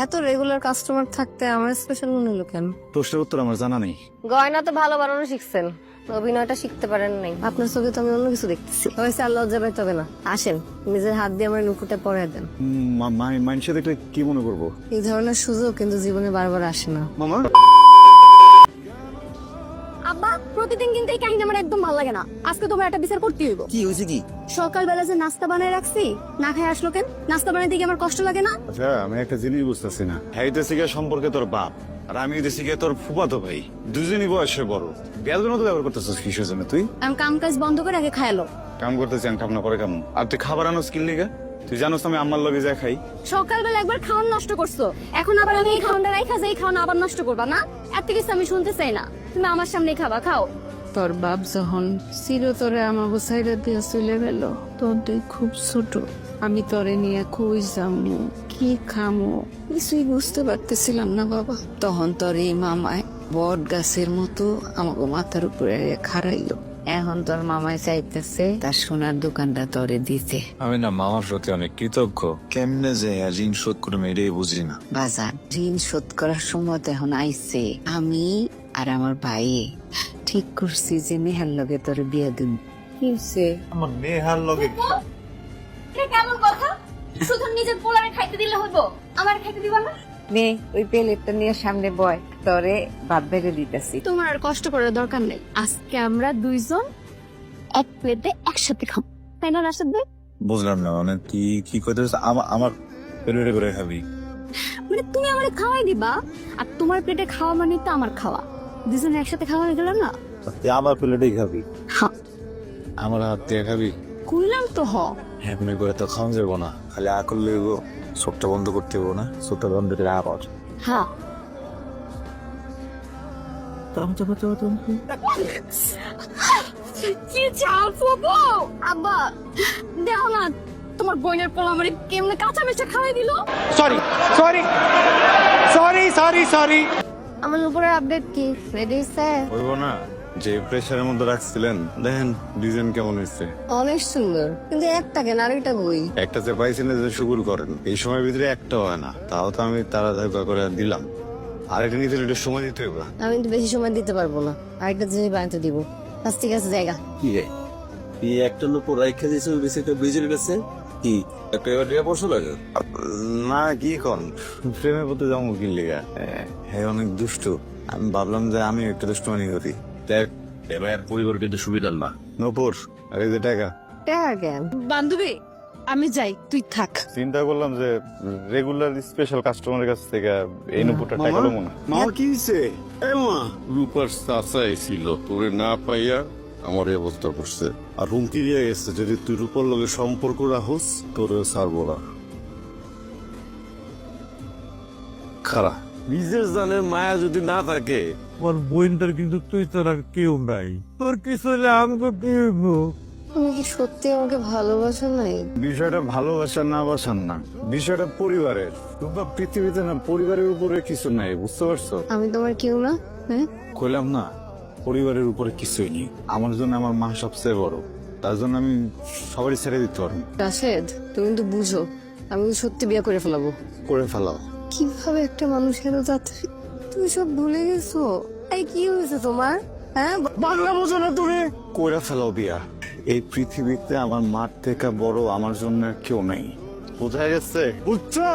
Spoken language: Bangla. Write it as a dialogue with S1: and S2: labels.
S1: এত রেগুলার কাস্টমার থাকতে আমার স্পেশাল মনে হলো কেন?
S2: প্রশ্নের উত্তর আমার জানা নেই।
S1: গয়না তো ভালো বানানো শিখছেন, অভিনয়টা শিখতে পারেন নাই। আপনার চোখে তো আমি অন্য কিছু দেখতেছি। হয়েছে আর লজ্জা পাইতে হবে না, আসেন নিজের হাত দিয়ে আমার নুকুটা পরে দেন।
S2: মানুষে দেখলে কি মনে করবো?
S1: এই ধরনের সুযোগ কিন্তু জীবনে বারবার আসে না।
S2: মামা
S3: আব্বা, প্রতিদিন কিন্তু এই কাহিনী আমার একদম ভালো লাগে না। আজকে তোমার একটা বিচার করতে হইব।
S2: কি হয়েছে কি?
S3: সকালবেলা যে নাস্তা বানায় রাখছি, না খাই আসলো কেন? নাস্তা বানাইতে গিয়ে আমার কষ্ট লাগে না?
S2: আচ্ছা, আমি একটা জিনিস বুঝতেছি না। হ্যাইতেছি গিয়ে সম্পর্কে তোর বাপ আর আমি হইতেছি গিয়ে তোর ফুফাতো ভাই, দুজনই বয়সে বড়। বেয়াদের মতো ব্যবহার করতেছিস কিসের জন্য তুই?
S3: আমি কাম কাজ বন্ধ করে আগে খাইলো।
S2: কাম করতেছি আমি, কাম না করে কেমন? আর তুই খাবার আনো স্কিল লিগা? তুই জানোস আমি আম্মার লগে যা খাই।
S3: সকালবেলা একবার খাওয়ান নষ্ট করছো, এখন আবার আমি এই খাওয়ানটা রাইখা যাই খাওয়ান আবার নষ্ট করবা না? এত কিছু আমি শুনতে চাই না, তুমি আমার সামনে খাবা, খাও।
S4: তোর বাপ যখন চিরতরে আমাকে সাইডে দিয়ে চলে গেল, তোর তুই খুব ছোট। আমি তোরে নিয়ে কই যামু, কি খামু, কিছুই বুঝতে পারতেছিলাম না বাবা। তখন তোর এই মামায় বট গাছের মতো আমাকে মাথার উপরে খাড়াইলো। এখন তোর মামায় চাইতেছে তার সোনার দোকানটা তোরে দিতে।
S5: আমি না মামার প্রতি অনেক কৃতজ্ঞ। কেমনে যে ঋণ শোধ করে এটাই বুঝি না।
S4: বাজার ঋণ শোধ করার সময় তো এখন আইছে। আমি আর আমার ভাই ঠিক করছি যে নেহার লগে তোর বিয়ে দিন। কি হইছে?
S5: আমার নেহার লগে
S3: এটা কেমন কথা? শুধু নিজের পোলারে খাইতে দিলে হইবো, আমার খাইতে দিবা না?
S4: নে ওই প্লেটটা নিয়ে সামনে বয়, তোরে ভাত বেড়ে দিতেছি।
S3: তোমার আর কষ্ট করার দরকার নেই। আজকে আমরা দুইজন এক প্লেটে একসাথে খাবো, তাই না রাশেদ ভাই?
S5: বুঝলাম না, মানে তুই কি করতে আমার পেটে করে খাবি?
S3: মানে তুমি আমারে খাওয়াই দিবা, আর তোমার প্লেটে খাওয়া মানে তো আমার খাওয়া, দুজনে একসাথে খাওয়া হয়ে গেল না?
S5: তুই আমার প্লেটেই খাবি,
S3: হ্যাঁ
S5: আমার হাত দিয়ে খাবি।
S3: কইলাম তো হ।
S5: এমনি করে তো খাওয়া যাবো না, খালি আকল লইব। চোখটা বন্ধ করতে হবো না, চোখটা বন্ধ করে আবার
S3: হ্যাঁ কি চাও ফুপু? আব্বা দেখো না, তোমার বোনের পোলা আমারে কেমনে কাঁচা মেচা খাওয়াই দিল।
S2: সরি।
S1: আমার উপরে আপডেট কি রেডি হইছে?
S2: হইব না, যে প্রেসারের মধ্যে রাখছিলেন দেখেন ডিজাইন কেমন হয়েছে।
S1: অনেক সুন্দর, কিন্তু একটা কেন আরেকটা বই।
S2: একটা যে পাইছিলেন যে শুকুর করেন, এই সময়ের ভিতরে একটা হয় না, তাও তো আমি তাড়াতাড়ি করে দিলাম। আর এটা নিতে একটু সময় দিতে হবে।
S1: আমি তো বেশি সময় দিতে পারবো না, আরেকটা জিনিস বানাতে দিব। আজ ঠিক আছে, জায়গা
S6: কি রে তুই একটা লোক রাইখা দিয়েছে ওই বেশি ব্রিজের কাছে কি একটা এবার টিকা পড়ছো লাগে
S2: না কি কন, প্রেমে পড়তে যাবো কি লিগা? হ্যাঁ অনেক দুষ্টু, আমি ভাবলাম যে আমি একটু দুষ্টুমানি করি। দেখ
S6: এবার পরিবার কিন্তু সুবিধার না
S2: নপুর আর এই যে টাকা
S1: টাকা কেন?
S4: বান্ধবী আমি যাই, তুই থাক।
S2: চিন্তা করলাম যে রেগুলার স্পেশাল কাস্টমারের কাছ থেকে এই নপুরটা টাকা লবো না।
S6: মামা কি হয়েছে মা রূপার চাচাই ছিল তোরে না পাইয়া আমার এই অবস্থা করছে আর হুমকি দিয়ে গেছে যদি তুই রূপার লগে সম্পর্ক রাখোস তোরে ছাড়বো না। খারাপ নিজের জানের মায়া যদি না থাকে
S5: আমার বোনটার কিন্তু তুই ছাড়া কেউ নাই। তোর কিছু হলে আমাকে কি হইব?
S1: তুমি কি সত্যি আমাকে ভালোবাসো নাই?
S2: বিষয়টা ভালোবাসার না বাসার না, বিষয়টা পরিবারের। রূপা পৃথিবীতে না পরিবারের উপরে কিছু নাই, বুঝতে পারছো?
S1: আমি তোমার কেউ না? হ্যাঁ,
S2: কইলাম না পরিবারের উপরে কিছুই নেই। আমার জন্য আমার মা সবচেয়ে বড়, তার জন্য আমি সবারই ছেড়ে দিতে পারবো।
S1: রাশেদ তুমি কিন্তু বুঝো আমি কিন্তু সত্যি বিয়ে করে ফেলাবো।
S2: করে ফেলাও।
S1: কিভাবে একটা মানুষের যাতে তুমি সব ভুলে গেছো? এই কি হয়েছে তোমার? হ্যাঁ,
S2: বাংলা বোঝো না তুমি? করে ফেলাও বিয়া। এই পৃথিবীতে আমার মার থেকে বড় আমার জন্য আর কেউ নেই, বোঝা গেছে? বুঝছো?